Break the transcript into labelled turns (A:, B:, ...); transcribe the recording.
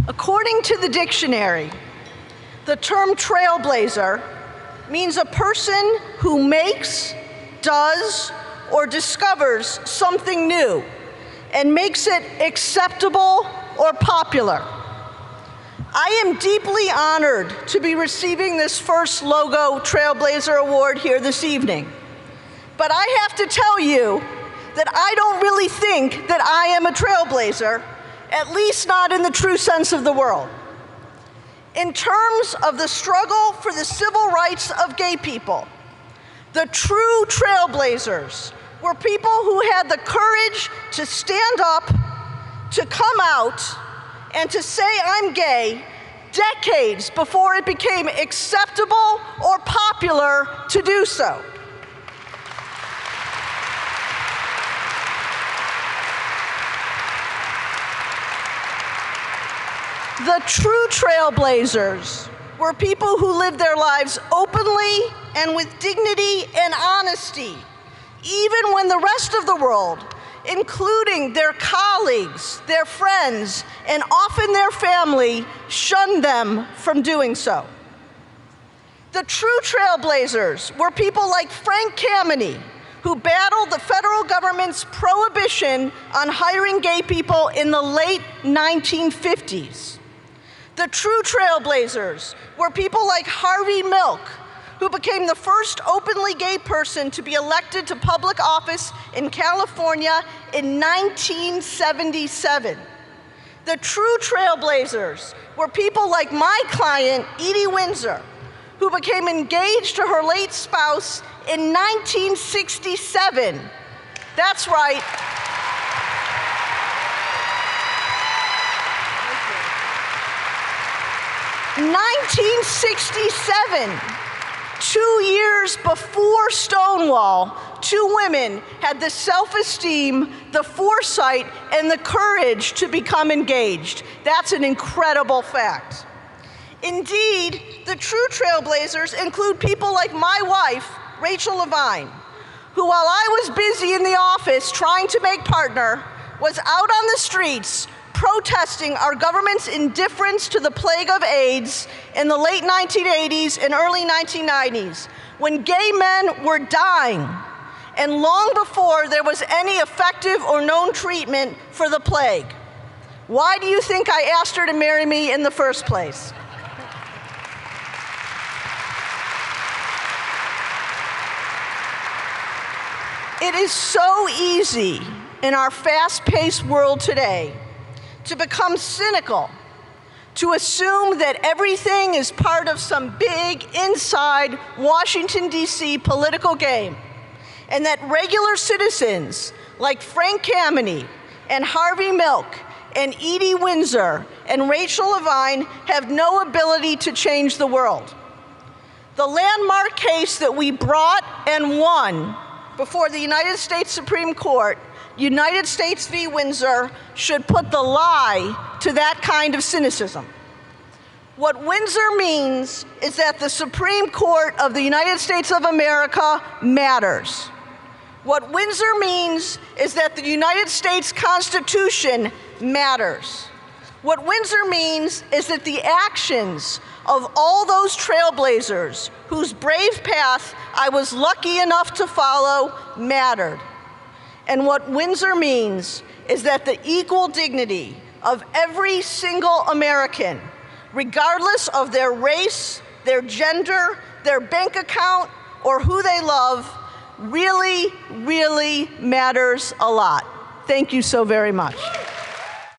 A: According to the dictionary, the term trailblazer means a person who makes, does, or discovers something new and makes it acceptable or popular. I am deeply honored to be receiving this first Logo Trailblazer Award here this evening. But I have to tell you that I don't really think that I am a trailblazer, at least not in the true sense of the word. In terms of the struggle for the civil rights of gay people, the true trailblazers were people who had the courage to stand up, to come out, and to say I'm gay decades before it became acceptable or popular to do so. The true trailblazers were people who lived their lives openly and with dignity and honesty, even when the rest of the world, including their colleagues, their friends, and often their family, shunned them from doing so. The true trailblazers were people like Frank Kameny, who battled the federal government's prohibition on hiring gay people in the late 1950s. The true trailblazers were people like Harvey Milk, who became the first openly gay person to be elected to public office in California in 1977. The true trailblazers were people like my client, Edie Windsor, who became engaged to her late spouse in 1967. That's right. 1967, 2 years before Stonewall, two women had the self-esteem, the foresight, and the courage to become engaged. That's an incredible fact. Indeed, the true trailblazers include people like my wife, Rachel Levine, who, while I was busy in the office trying to make partner, was out on the streets protesting our government's indifference to the plague of AIDS in the late 1980s and early 1990s, when gay men were dying, and long before there was any effective or known treatment for the plague. Why do you think I asked her to marry me in the first place? It is so easy in our fast-paced world today to become cynical, to assume that everything is part of some big inside Washington, D.C. political game, and that regular citizens like Frank Kameny and Harvey Milk and Edie Windsor and Rachel Levine have no ability to change the world. The landmark case that we brought and won before the United States Supreme Court, United States v. Windsor, should put the lie to that kind of cynicism. What Windsor means is that the Supreme Court of the United States of America matters. What Windsor means is that the United States Constitution matters. What Windsor means is that the actions of all those trailblazers whose brave path I was lucky enough to follow mattered. And what Windsor means is that the equal dignity of every single American, regardless of their race, their gender, their bank account, or who they love, really, really matters a lot. Thank you so very much.